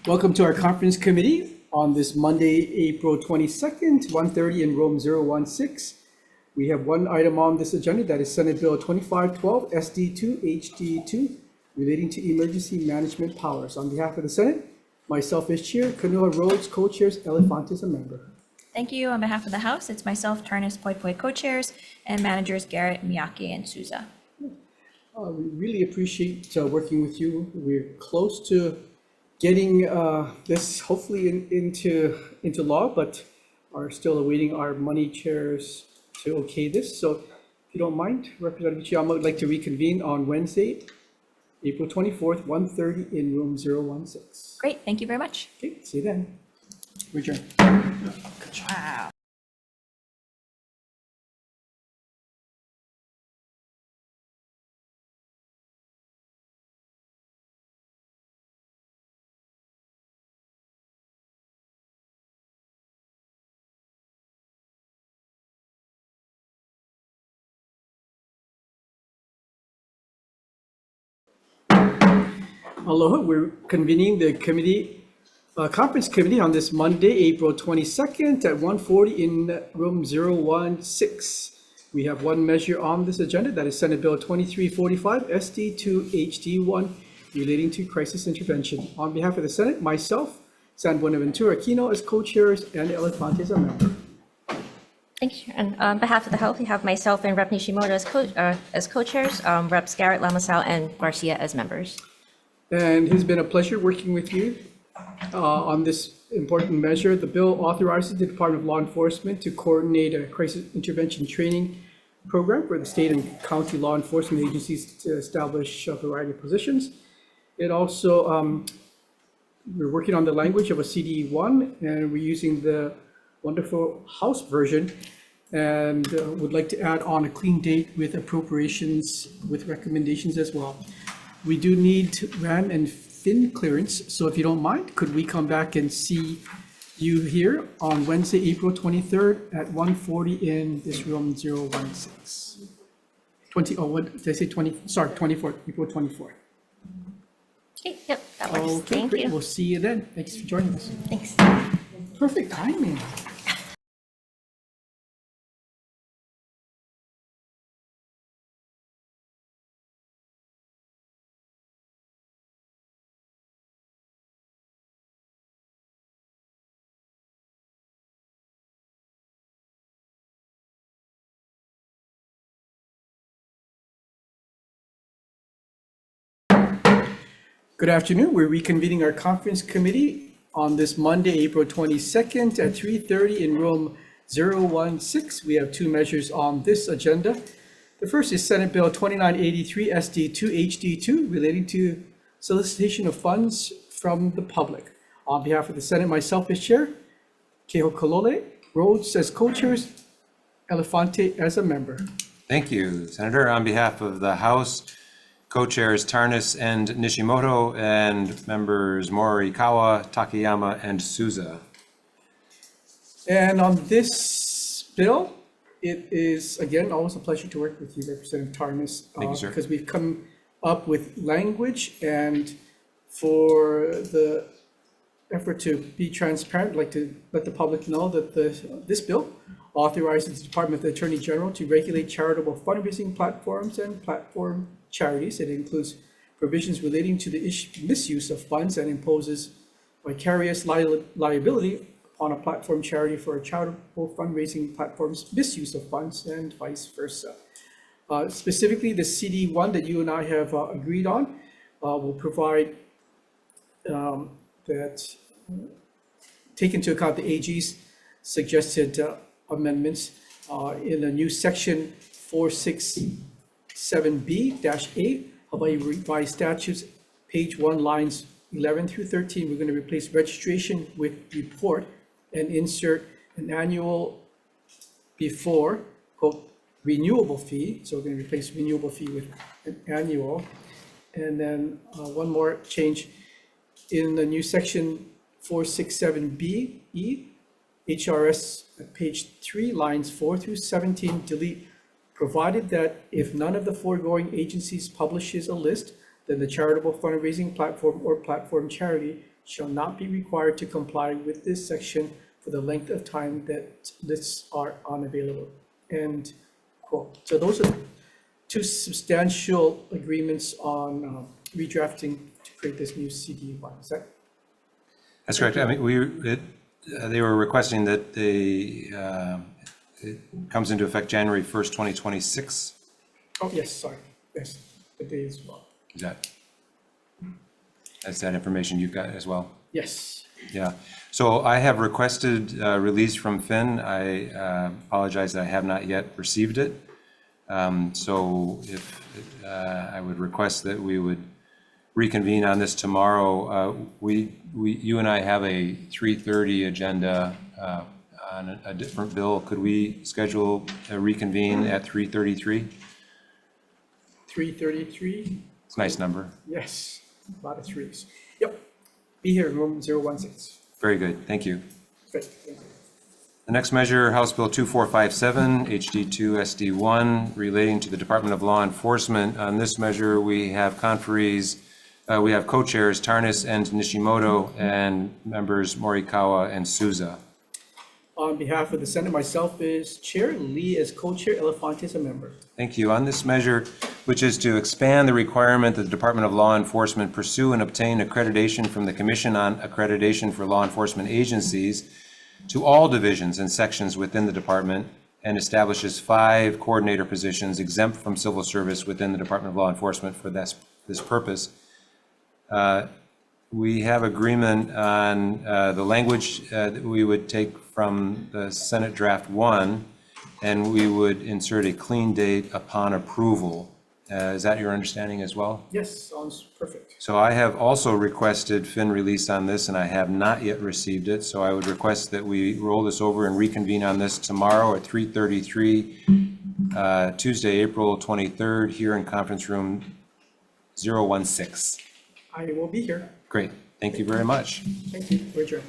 Welcome to our conference committee on this Monday, April 22nd, 1:30 in room 016. We have one item on this agenda, that is Senate Bill 2512 SD2 HD2 relating to emergency management powers. On behalf of the Senate, myself as chair, Kanoa Rhodes co-chairs, Elefante is a member. Thank you. On behalf of the House, it's myself, Tarnis Poi Poi co-chairs, and managers Garrett, Miyake, and Souza. We really appreciate working with you. We're close to getting this hopefully into law, but are still awaiting our money chairs to okay this. So if you don't mind, Representative Chiyama would like to reconvene on Wednesday, April 24th, 1:30 in room 016. Great. Thank you very much. Okay, see you then. Return. Wow. Aloha, we're convening the conference committee on this Monday, April 22nd at 1:40 in room 016. We have one measure on this agenda, that is Senate Bill 2345 SD2 HD1 relating to crisis intervention. On behalf of the Senate, myself, San Buenaventura Aquino as co-chairs, and Elefante as a member. Thank you. And on behalf of the House, we have myself and Rep. Nishimoto as co-chairs, Reps. Garrett, Lamasal, and Garcia as members. And it's been a pleasure working with you on this important measure. The bill authorizes the Department of Law Enforcement to coordinate a crisis intervention training program for the state and county law enforcement agencies to establish a variety of positions. It also, we're working on the language of a CD1, and we're using the wonderful House version, and would like to add on a clean date with appropriations with recommendations as well. We do need RAM and fin clearance, so if you don't mind, could we come back and see you here on Wednesday, April 23rd at 1:40 in this room 016. What did I say, 20, sorry, 24th, April 24th. Okay, yep, that works. Okay, Thank great. you. We'll see you then. Thanks for joining us. Thanks. Perfect timing. Good afternoon. We're reconvening our conference committee on this Monday, April 22nd at 3:30 in room 016. We have two measures on this agenda. The first is Senate Bill 2983 SD2 HD2 relating to solicitation of funds from the public. On behalf of the Senate, myself as chair, Kehokalole, Rhodes as co-chairs, Elefante as a member. Thank you, Senator. On behalf of the House, co-chairs Tarnis and Nishimoto, and members Morikawa, Takayama, and Souza. And on this bill, it is, again, always a pleasure to work with you, Representative Tarnis. Thank you, sir. Because we've come up with language, and for the effort to be transparent, I'd like to let the public know that this bill authorizes the Department of the Attorney General to regulate charitable fundraising platforms and platform charities. It includes provisions relating to the misuse of funds and imposes vicarious liability upon a platform charity for a charitable fundraising platform's misuse of funds and vice versa. Specifically, the CD1 that you and I have agreed on will provide that take into account the AG's suggested amendments in a new section 467B-8 Hawaii Revised Statutes, page 1, lines 11 through 13. We're going to replace registration with report and insert an annual before, quote, renewable fee. So we're going to replace renewable fee with an annual. And then one more change in the new section 467B-E, HRS at page 3, lines 4 through 17, delete, provided that if none of the foregoing agencies publishes a list, then the charitable fundraising platform or platform charity shall not be required to comply with this section for the length of time that lists are unavailable. End quote. So those are two substantial agreements on redrafting to create this new CD1. Is that? That's correct. I mean, they were requesting that it comes into effect January 1st, 2026. Oh, yes, sorry. Yes, the day as well. That's that information you've got as well? Yes. Yeah. So I have requested release from Finn. I apologize that I have not yet received it. So if I would request that we would reconvene on this tomorrow. You and I have a 3:30 agenda on a different bill. Could we schedule a reconvene at 3:33? 333? It's a nice number. Yes, a lot of threes. Yep. Be here in room 016. Very good. Thank you. Great. Thank you. The next measure, House Bill 2457, HD2 SD1, relating to the Department of Law Enforcement. On this measure, we have conferees, we have co-chairs Tarnas and Nishimoto, and members Morikawa and Souza. On behalf of the Senate, myself is Chair, Lee is co-chair, Elefante is a member. Thank you. On this measure, which is to expand the requirement that the Department of Law Enforcement pursue and obtain accreditation from the Commission on Accreditation for Law Enforcement Agencies to all divisions and sections within the department, and establishes 5 coordinator positions exempt from civil service within the Department of Law Enforcement for this purpose. We have agreement on the language that we would take from the Senate Draft 1, and we would insert a clean date upon approval. Is that your understanding as well? Yes, sounds perfect. So I have also requested Finn release on this, and I have not yet received it. So I would request that we roll this over and reconvene on this tomorrow at 3:33, Tuesday, April 23rd, here in conference room 016. I will be here. Great. Thank you very much. Thank you. We're adjourned.